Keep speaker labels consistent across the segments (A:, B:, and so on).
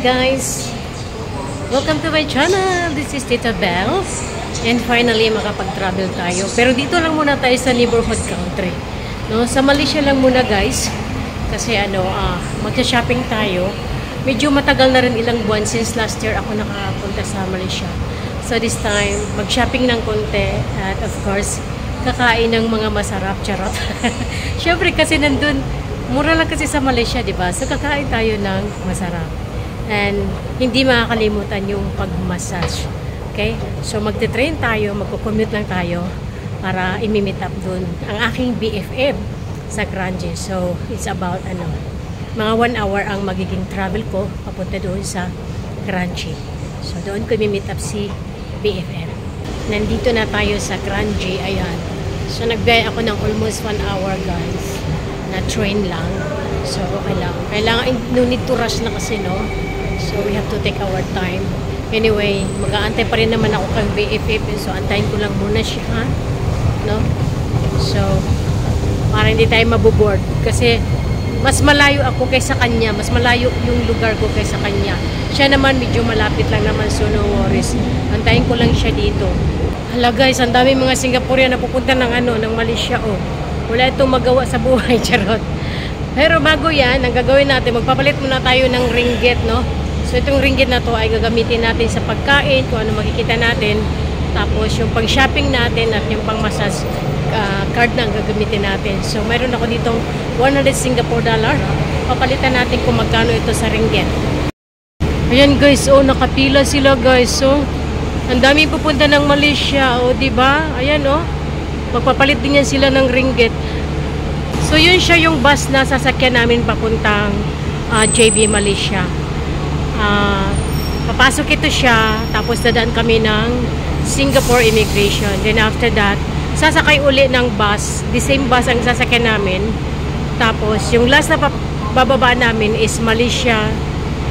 A: guys! Welcome to my channel! This is Tita Belle. And finally, makapag-travel tayo. Pero dito lang muna tayo sa neighborhood country. No, sa Malaysia lang muna guys. Kasi magsa-shopping tayo. Medyo matagal na rin ilang buwan since last year ako nakapunta sa Malaysia. So this time, mag-shopping ng konti. At of course, kakain ng mga masarap. Charot. Syempre kasi nandun, mura lang kasi sa Malaysia, di ba? So kakain tayo ng masarap. And hindi makakalimutan yung pag-massage. Okay? So magte-train tayo, magko-commute lang tayo para imi-meet up dun ang aking BFF sa Kranji. So it's about mga 1 hour ang magiging travel ko papunta doon sa Kranji. So doon ko imi-meet up si BFF. Nandito na tayo sa Kranji. Ayan. So nagbiyay ako ng almost 1 hour guys. Na train lang. So okay lang. Kailangan, no need to rush na kasi, no? So we have to take our time. Anyway, mag-aantay pa rin naman ako kang BFF. So antayin ko lang muna siya, ha? No? So, para hindi tayo mabuboard. Kasi mas malayo ako kaysa kanya. Mas malayo yung lugar ko kaysa kanya. Siya naman medyo malapit lang naman. So no worries. Antayin ko lang siya dito. Hala guys, ang dami mga Singaporean na pupunta ng ng Malaysia, oh. Wala itong magawa sa buhay, charot. Pero bago yan, ang gagawin natin, magpapalit muna tayo ng ringgit, no? So itong ringgit na to ay gagamitin natin sa pagkain, kung ano makikita natin. Tapos yung pang-shopping natin at yung pang-massage card na ang gagamitin natin. So mayroon ako ditong 100 Singapore dollar. Papalitan natin kung magkano ito sa ringgit. Ayan guys, oh, nakapila sila guys. So, ang dami pupunta ng Malaysia, oh, diba? Ayan, oh. Magpapalit din yan sila ng ringgit. So yun siya yung bus na sasakyan namin papuntang JB Malaysia. Papasok ito siya, tapos dadaan kami ng Singapore Immigration. Then after that, sasakay uli ng bus. The same bus ang sasakyan namin. Tapos yung last na bababa namin is Malaysia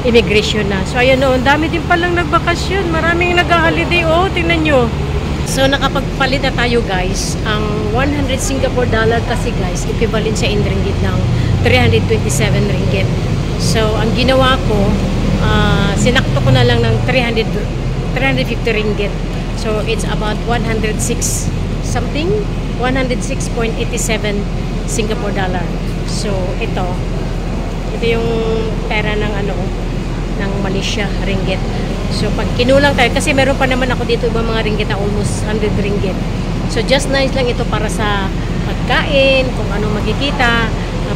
A: Immigration na. So ayun, ang dami din palang nagbakasyon. Maraming nag-holiday. Oh, tingnan nyo. So, nakapagpalit na tayo guys. Ang 100 Singapore dollar kasi guys, equivalent sa in ringgit ng 327 ringgit. So, ang ginawa ko, sinakto ko na lang ng 350 ringgit. So, it's about 106 something, 106.87 Singapore dollar. So, ito yung pera ng ng Malaysia ringgit. So, pag kinulang tayo, kasi meron pa naman ako dito ibang mga ringgit na almost 100 ringgit. So, just nice lang ito para sa pagkain, kung ano makikita.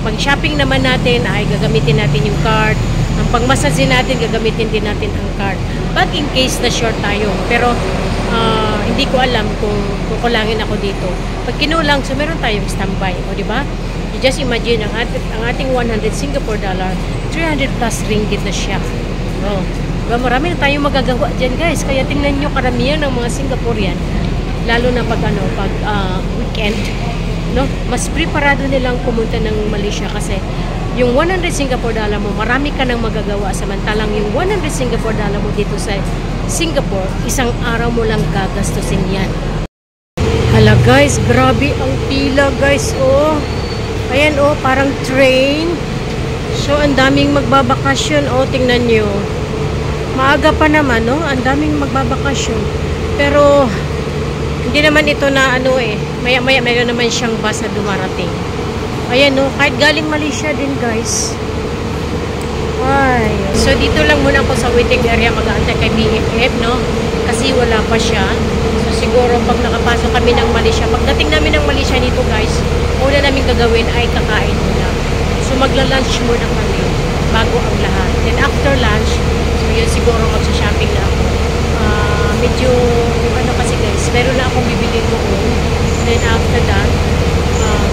A: Pag shopping naman natin, ay gagamitin natin yung card. Ang pang-massage natin, gagamitin din natin ang card. But in case na short tayo. Pero, hindi ko alam kung kukulangin ako dito. Pag kinulang, so meron tayong standby. O, diba? You just imagine, ang ating 100 Singapore dollar, 300 plus ringgit na siya. Oh. Diba, marami na tayong magagawa dyan guys. Kaya tingnan nyo karamihan ng mga Singaporean. Lalo na pag weekend. No? Mas preparado nilang pumunta ng Malaysia kasi yung 100 Singapore dollar mo, marami ka nang magagawa. Samantalang yung 100 Singapore dollar mo dito sa Singapore, isang araw mo lang gagastusin yan. Hala guys, grabe ang pila guys. Oh. Ayan oh, parang train. So, ang daming magbabakasyon. Oh, tingnan nyo. Maaga pa naman, no? Ang daming magbabakasyon. Pero, hindi naman ito na maya-maya mayroon naman siyang bus na dumarating. Ayan, no? Kahit galing Malaysia din, guys. Ay. So, dito lang muna ako sa waiting area mag-aantay kay BFF, no? Kasi wala pa siya. So, siguro pag nakapasok kami ng Malaysia, pagdating namin ng Malaysia nito, guys, una namin gagawin ay kakain muna. So, magla-lunch muna kami bago ang lahat. Then, after lunch, yun siguro magsa-shopping na ako. Medyo kasi guys, meron na akong bibili doon. Then after that,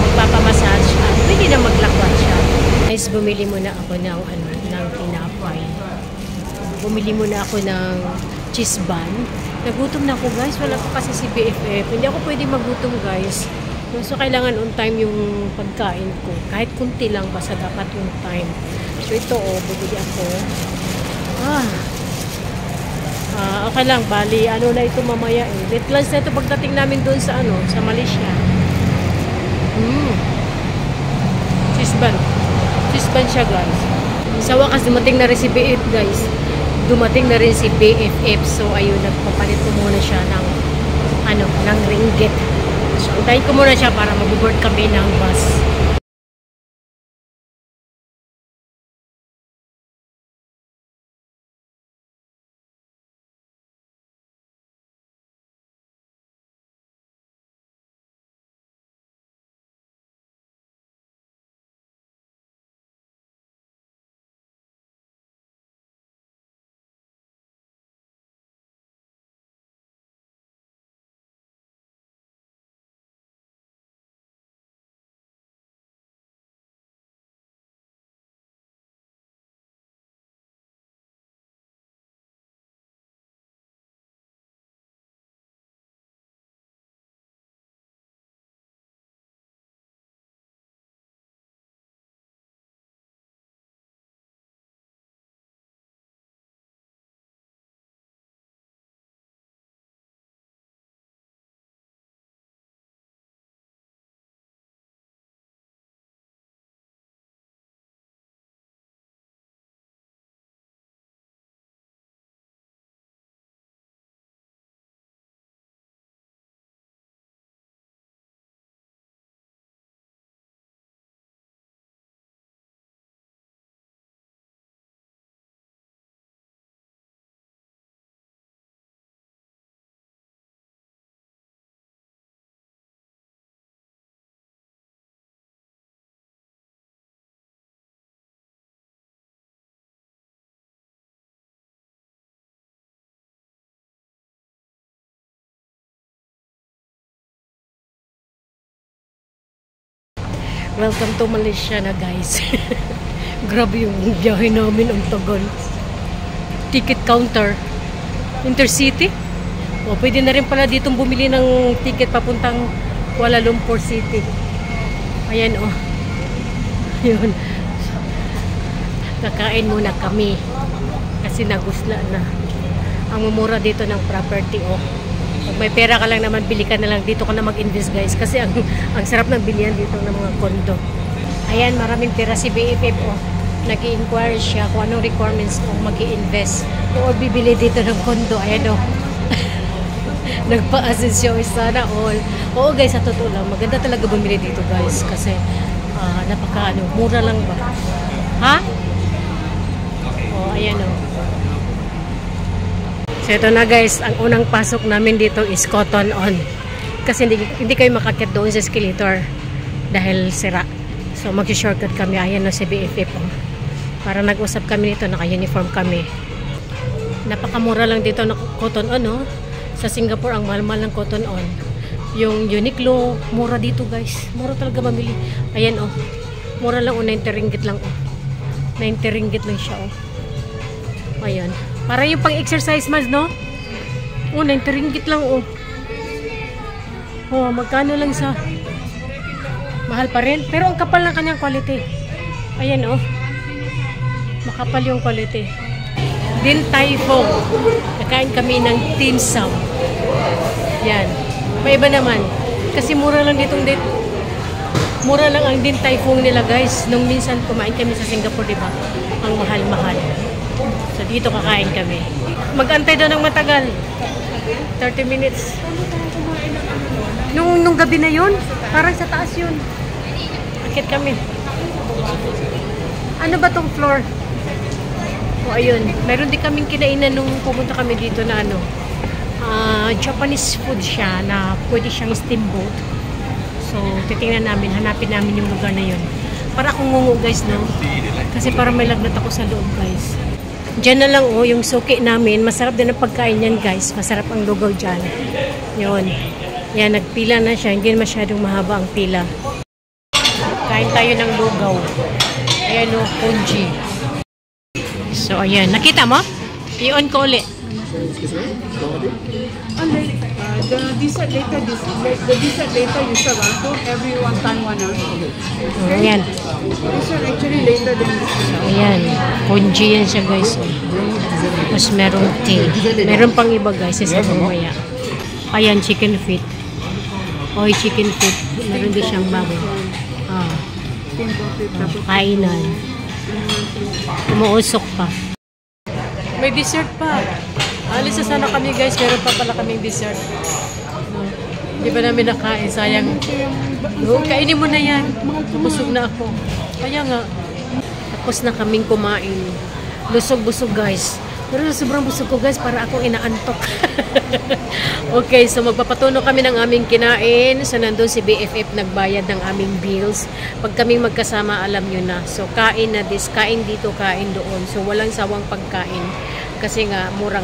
A: magpapamassage at pwede na maglakwat siya. Guys, bumili muna ako ng tinapay. Bumili muna ako ng cheese bun. Nagutom na ako guys, wala pa kasi si BFF. Hindi ako pwede magutom guys. So kailangan on time yung pagkain ko. Kahit kunti lang basta dapat on time. So ito bumili ako. Okay lang, bali, na ito mamaya eh. Late lunch na ito pagdating namin doon sa sa Malaysia. Cheese bun. Cheese bun siya guys. Sa wakas, dumating na rin si BF guys. dumating na rin si BFF. So, ayun, nagpapalit ko muna siya ng, ng ringgit. So, antayin ko muna siya para mag-board kami ng bus. Welcome to Malaysia na, guys. Grabe yung biyahe namin, ang tagal. Ticket counter. Intercity. O, pwede na rin pala ditong bumili ng ticket papuntang Kuala Lumpur City. Ayan, o. Yun. Kakain muna kami. Kasi nagusla na. Ang mumura dito ng property, o. Pag may pera ka lang naman, bili ka na lang. Dito ka na mag-invest, guys. Kasi ang sarap ng bilihan dito ng mga kondo. Ayan, maraming pera si BFF. Oh. Nag-i-inquire siya kung anong requirements kung mag-i-invest. O bibili dito ng kondo. Ayan, o. Nagpa-assist siya. Sana all. Oo, guys, sa totoo lang. Maganda talaga bumili dito, guys. Kasi, mura lang ba? Ha? O, ayan, o. So ito na, guys, ang unang pasok namin dito is Cotton On. Kasi hindi kayo makakyat doon sa escalator dahil sira. So mag-shortcut kami. Ayan na si BFF. Oh. Para nag-usap kami nito, naka-uniform kami. Napakamura lang dito ng Cotton On. Oh. Sa Singapore, ang mahal-mahal ng Cotton On. Yung Uniqlo, mura dito, guys. Mura talaga mamili. Ayan, oh. Mura lang, 90 ringgit lang. Oh. 90 ringgit lang siya. Oh. Ayan. Para yung pang-exercise mas, no? Oh, 90 ringgit lang, oh. Oh, magkano lang sa... Mahal pa rin. Pero ang kapal ng kanyang quality. Ayan, oh. Makapal yung quality. Din Tai Fung. Nakain kami ng dim sum. Yan. May iba naman. Kasi mura lang ditong dito. Mura lang ang Din Tai Fung nila, guys. Nung minsan kumain kami sa Singapore, diba? Ang mahal-mahal. So, dito kakain kami. Mag-antay daw ng matagal. 30 minutes. Nung gabi na yun, parang sa taas yun. Akit kami. Ano ba tong floor? O, ayun. Meron din kaming kinainan nung pumunta kami dito na Japanese food siya na pwede siyang steamboat. So, titingnan namin, hanapin namin yung lugar na yun. Para akong ngungu, guys, no? Kasi parang may lagnat ako sa loob, guys. Diyan na lang, oh, yung suki namin. Masarap din ang pagkain yan, guys. Masarap ang lugaw dyan. Yun. Yan, nagpila na siya. Hindi masyadong mahaba ang pila. Kain tayo ng lugaw. Ayan, oh, congee. So, ayan. Nakita mo? I-on ko ulit.
B: The dessert later, the dessert later you serve every one time 1 hour. Okay?
A: Ayan.
B: Dessert actually later than this.
A: Ayan. Congee yan siya, guys. Mas merong tea. Meron pang iba, guys. Isa mamaya. Ayan, chicken feet. Oy, chicken feet. Meron din siyang bago. Kainan. Umuusok pa. May dessert pa. Alis na sana kami guys, meron pa pala kaming dessert. No. Hindi ba namin nakain? Sayang. No, kainin mo na yan. Busog na ako. Kaya nga. Tapos na kaming kumain. Lusog-busog guys. Pero sobrang busog ko guys, para akong inaantok. Okay, so magpapatuno kami ng aming kinain. So nandun si BFF nagbayad ng aming bills. Pag kaming magkasama, alam nyo na. So kain na kain dito, kain doon. So walang sawang pagkain. Kasi nga, mura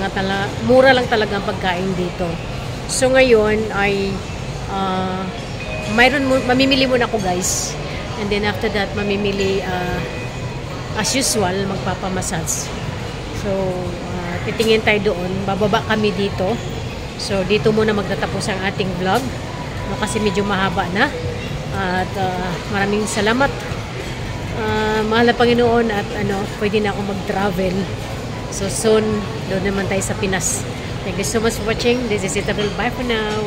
A: lang talaga ang pagkain dito. So ngayon ay mamimili muna ako guys. And then after that, mamimili as usual, magpapamassage. So, titingin tayo doon. Bababa kami dito. So, dito muna magtatapos ang ating vlog. No, kasi medyo mahaba na. At maraming salamat. Mahal na Panginoon at pwede na ako mag-travel. So, soon, doon naman tayo sa Pinas. Thank you so much for watching. This is Isabel. Bye for now.